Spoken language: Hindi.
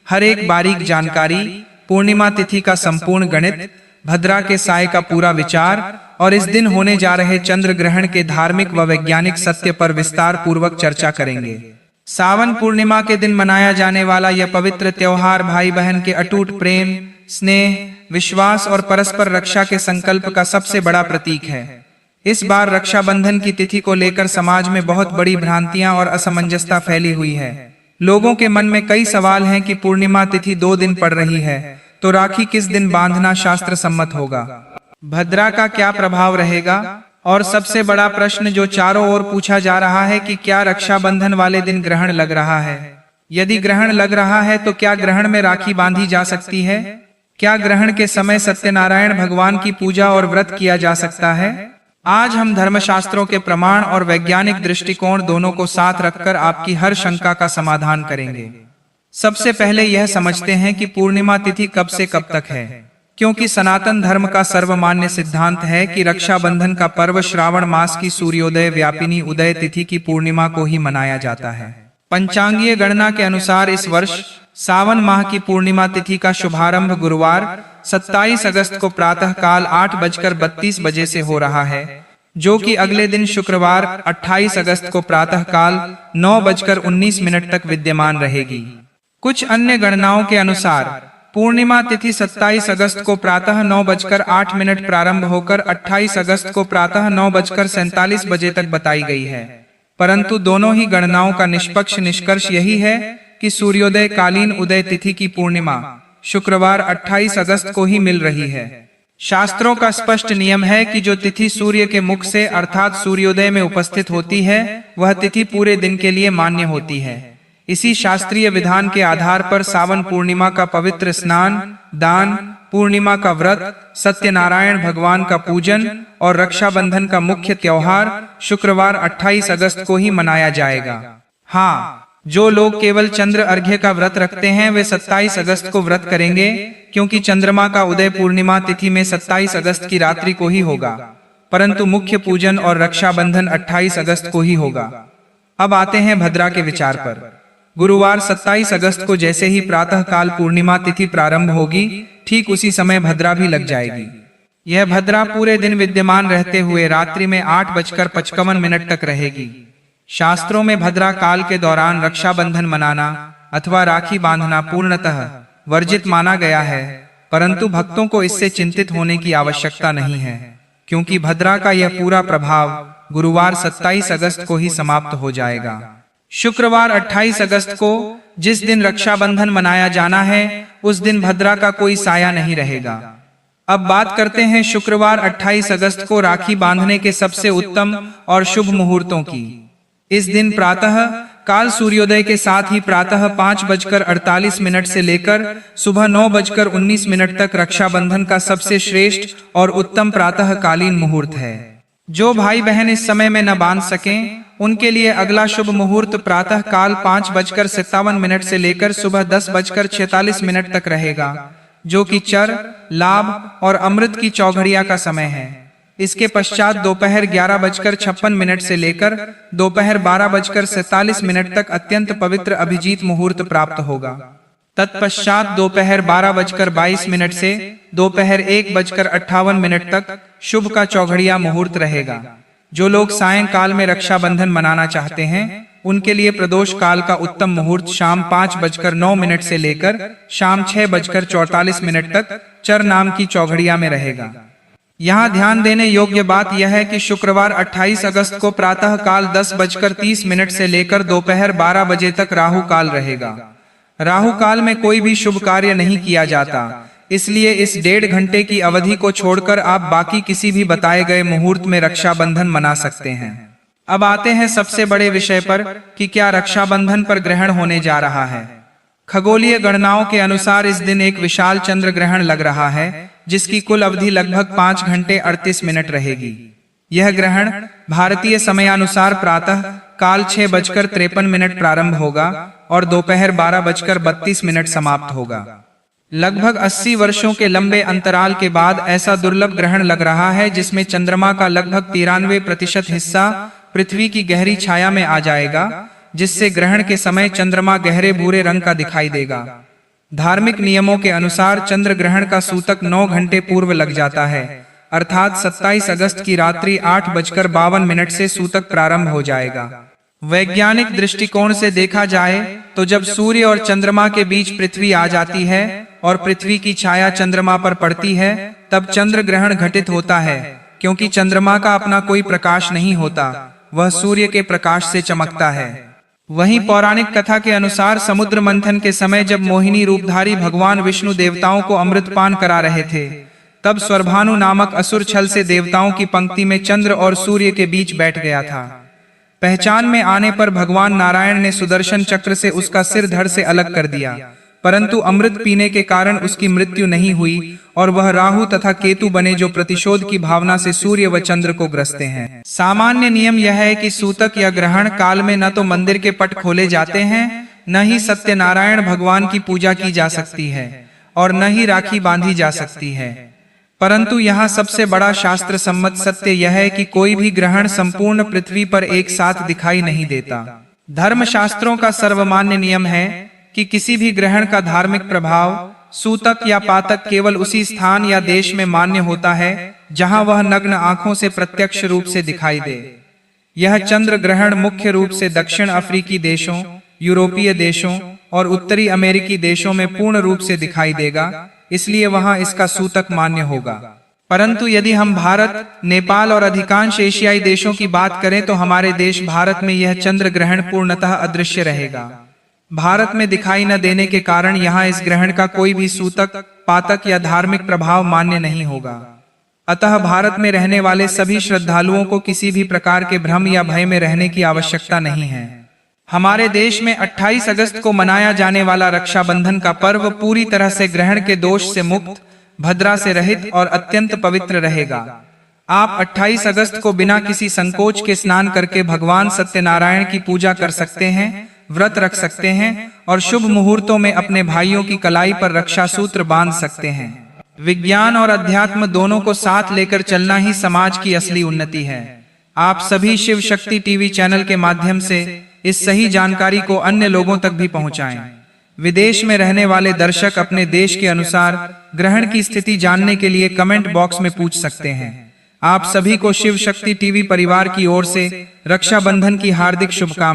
हर एक बारीक जानकारी, पूर्णिमा तिथि का संपूर्ण गणित, भद्रा के साय का पूरा विचार और इस दिन होने जा रहे चंद्र ग्रहण के धार्मिक व वैज्ञानिक सत्य पर विस्तार पूर्वक चर्चा करेंगे। सावन पूर्णिमा के दिन मनाया जाने वाला यह पवित्र त्योहार भाई बहन के अटूट प्रेम, स्नेह, विश्वास और परस्पर रक्षा के संकल्प का सबसे बड़ा प्रतीक है। इस बार रक्षाबंधन की तिथि को लेकर समाज में बहुत बड़ी भ्रांतियां और असमंजसता फैली हुई है। लोगों के मन में कई सवाल हैं कि पूर्णिमा तिथि 2 दिन पड़ रही है, तो राखी किस दिन बांधना शास्त्र सम्मत होगा? भद्रा का क्या प्रभाव रहेगा? और सबसे बड़ा प्रश्न जो चारों ओर पूछा जा रहा है कि क्या रक्षाबंधन वाले दिन ग्रहण लग रहा है? यदि ग्रहण लग रहा है तो क्या ग्रहण में राखी बांधी जा सकती है? क्या ग्रहण के समय सत्यनारायण भगवान की पूजा और व्रत किया जा सकता है? आज हम धर्मशास्त्रों के प्रमाण और वैज्ञानिक दृष्टिकोण दोनों को साथ रखकर आपकी हर शंका का समाधान करेंगे। सबसे पहले यह समझते हैं कि पूर्णिमा तिथि कब से कब तक है, क्योंकि सनातन धर्म का सर्वमान्य सिद्धांत है कि रक्षाबंधन का पर्व श्रावण मास की सूर्योदय व्यापिनी उदय तिथि की पूर्णिमा को ही मनाया जाता है। पंचांगीय गणना के अनुसार इस वर्ष सावन माह की पूर्णिमा तिथि का शुभारंभ गुरुवार 27 अगस्त को प्रातः काल 8:32 बजे से हो रहा है, जो कि अगले दिन शुक्रवार 28 अगस्त को प्रातः काल 9:19 तक विद्यमान रहेगी। कुछ अन्य गणनाओं के अनुसार पूर्णिमा तिथि 27 अगस्त को प्रातः 9:08 प्रारंभ होकर 28 अगस्त को प्रातः 9:47 बजे तक बताई गई है, परंतु दोनों ही गणनाओं का निष्पक्ष निष्कर्ष यही है कि सूर्योदय कालीन उदय तिथि की पूर्णिमा शुक्रवार 28 अगस्त को ही मिल रही है। शास्त्रों का स्पष्ट नियम है कि जो तिथि सूर्य के मुख से अर्थात सूर्योदय में उपस्थित होती है वह तिथि पूरे दिन के लिए मान्य होती है। इसी शास्त्रीय विधान के आधार पर सावन पूर्णिमा का पवित्र स्नान, दान, पूर्णिमा का व्रत, सत्यनारायण भगवान का पूजन और रक्षाबंधन का मुख्य त्योहार शुक्रवार 28 अगस्त को ही मनाया जाएगा। हाँ, जो लोग केवल चंद्र अर्घ्य का व्रत रखते हैं वे 27 अगस्त को व्रत करेंगे, क्योंकि चंद्रमा का उदय पूर्णिमा तिथि में 27 अगस्त की रात्रि को ही होगा, परंतु मुख्य पूजन और रक्षाबंधन 28 अगस्त को ही होगा। अब आते हैं भद्रा के विचार पर। गुरुवार 27 अगस्त को जैसे ही प्रातः काल पूर्णिमा तिथि प्रारंभ होगी, ठीक उसी समय भद्रा भी लग जाएगी। यह भद्रा पूरे दिन विद्यमान रहते हुए रात्रि में 8:55 तक रहेगी। शास्त्रों में भद्रा काल के दौरान रक्षाबंधन मनाना अथवा राखी बांधना पूर्णतः वर्जित माना गया है, परंतु भक्तों को इससे चिंतित होने की आवश्यकता नहीं है, क्योंकि भद्रा का यह पूरा प्रभाव गुरुवार 27 अगस्त को ही समाप्त हो जाएगा। शुक्रवार 28 अगस्त को जिस दिन रक्षाबंधन मनाया जाना है उस दिन भद्रा का कोई साया नहीं रहेगा। अब बात करते हैं शुक्रवार 28 अगस्त को राखी बांधने के सबसे उत्तम और शुभ मुहूर्तों की। इस दिन प्रातः काल सूर्योदय के साथ ही प्रातः 5:48 से लेकर सुबह 9:19 तक रक्षाबंधन का सबसे श्रेष्ठ और उत्तम प्रातः कालीन मुहूर्त है। जो भाई बहन इस समय में न बांध सकें उनके लिए अगला शुभ मुहूर्त प्रातः काल 5:57 से लेकर सुबह 10:46 तक रहेगा, जो कि चर, लाभ और अमृत की चौघड़िया का समय है। इसके पश्चात दोपहर 11:56 से लेकर दोपहर 12:47 तक अत्यंत पवित्र अभिजीत मुहूर्त प्राप्त होगा। तत्पश्चात दोपहर 12:22 से दोपहर 1:58 तक शुभ का चौघड़िया मुहूर्त रहेगा। जो लोग सायंकाल में रक्षाबंधन मनाना चाहते हैं उनके लिए प्रदोष काल का उत्तम मुहूर्त शाम 5:09 से लेकर शाम 6:44 तक चर नाम की चौघड़िया में रहेगा। यहाँ ध्यान देने योग्य बात यह है कि शुक्रवार 28 अगस्त को प्रातः काल 10:30 से लेकर दोपहर 12 बजे तक राहु काल रहेगा। राहु काल में कोई भी शुभ कार्य नहीं किया जाता, इसलिए इस 1.5 घंटे की अवधि को छोड़कर आप बाकी किसी भी बताए गए मुहूर्त में रक्षाबंधन मना सकते हैं। अब आते हैं सबसे बड़े विषय पर कि क्या रक्षाबंधन पर ग्रहण होने जा रहा है। खगोलीय गणनाओं के अनुसार इस दिन एक विशाल चंद्र ग्रहण लग रहा है, जिसकी कुल अवधि लगभग 5 घंटे 38 मिनट रहेगी। यह ग्रहण भारतीय समयानुसार प्रातः काल 6:53 प्रारंभ होगा और दोपहर 12:32 समाप्त होगा। लगभग 80 वर्षों के लंबे अंतराल के बाद ऐसा दुर्लभ ग्रहण लग रहा है जिसमें चंद्रमा का लगभग 93% हिस्सा पृथ्वी की गहरी छाया में आ जाएगा, जिससे ग्रहण के समय चंद्रमा गहरे भूरे रंग का दिखाई देगा। धार्मिक नियमों के अनुसार चंद्र ग्रहण का सूतक 9 घंटे पूर्व लग जाता है, अर्थात 27 अगस्त की रात्रि 8:52 से सूतक प्रारंभ हो जाएगा। वैज्ञानिक दृष्टिकोण से देखा जाए तो जब सूर्य और चंद्रमा के बीच पृथ्वी आ जाती है और पृथ्वी की छाया चंद्रमा पर पड़ती है, तब चंद्र ग्रहण घटित होता है, क्योंकि चंद्रमा का अपना कोई प्रकाश नहीं होता, वह सूर्य के प्रकाश से चमकता है। वहीं पौराणिक कथा के अनुसार समुद्र मंथन के समय जब मोहिनी रूपधारी भगवान विष्णु देवताओं को अमृतपान करा रहे थे, तब स्वरभानु नामक असुर छल से देवताओं की पंक्ति में चंद्र और सूर्य के बीच बैठ गया था। पहचान में आने पर भगवान नारायण ने सुदर्शन चक्र से उसका सिर धड़ से अलग कर दिया, परंतु अमृत पीने के कारण उसकी मृत्यु नहीं हुई और वह राहु तथा केतु बने, जो प्रतिशोध की भावना से सूर्य व चंद्र को ग्रसते हैं। सामान्य नियम यह है कि सूतक या ग्रहण काल में न तो मंदिर के पट खोले जाते हैं, न ही सत्यनारायण भगवान की पूजा की जा सकती है और न ही राखी बांधी जा सकती है। परंतु यहाँ सबसे बड़ा शास्त्र सम्मत सत्य यह है कि कोई भी ग्रहण संपूर्ण पृथ्वी पर एक साथ दिखाई नहीं देता। धर्मशास्त्रों का सर्वमान्य नियम है कि किसी भी ग्रहण का धार्मिक प्रभाव सूतक या पातक केवल उसी स्थान या देश में मान्य होता है जहां वह नग्न आंखों से प्रत्यक्ष रूप से दिखाई दे। यह चंद्र ग्रहण मुख्य रूप से दक्षिण अफ्रीकी देशों, यूरोपीय देशों और उत्तरी अमेरिकी देशों में पूर्ण रूप से दिखाई देगा, इसलिए वहां इसका सूतक मान्य होगा। परंतु यदि हम भारत, नेपाल और अधिकांश एशियाई देशों की बात करें तो हमारे देश भारत में यह चंद्र ग्रहण पूर्णतः अदृश्य रहेगा। भारत में दिखाई न देने के कारण यहाँ इस ग्रहण का कोई भी सूतक, पातक या धार्मिक प्रभाव मान्य नहीं होगा। अतः भारत में रहने वाले सभी श्रद्धालुओं को किसी भी प्रकार के भ्रम या भय में रहने की आवश्यकता नहीं है। हमारे देश में 28 अगस्त को मनाया जाने वाला रक्षाबंधन का पर्व पूरी तरह से ग्रहण के दोष से मुक्त, भद्रा से रहित और अत्यंत पवित्र रहेगा। आप 28 अगस्त को बिना किसी संकोच के स्नान करके भगवान सत्यनारायण की पूजा कर सकते हैं, व्रत रख सकते हैं और शुभ मुहूर्तों में अपने भाइयों की कलाई पर रक्षा सूत्र बांध सकते हैं। विज्ञान और अध्यात्म दोनों को साथ लेकर चलना ही समाज की असली उन्नति है। आप सभी शिव शक्ति टीवी चैनल के माध्यम से इस सही जानकारी को अन्य लोगों तक भी पहुंचाएं। विदेश में रहने वाले दर्शक अपने देश के अनुसार ग्रहण की स्थिति जानने के लिए कमेंट बॉक्स में पूछ सकते हैं। आप सभी को शिव शक्ति टीवी परिवार की ओर से रक्षाबंधन की हार्दिक शुभकामनाएं।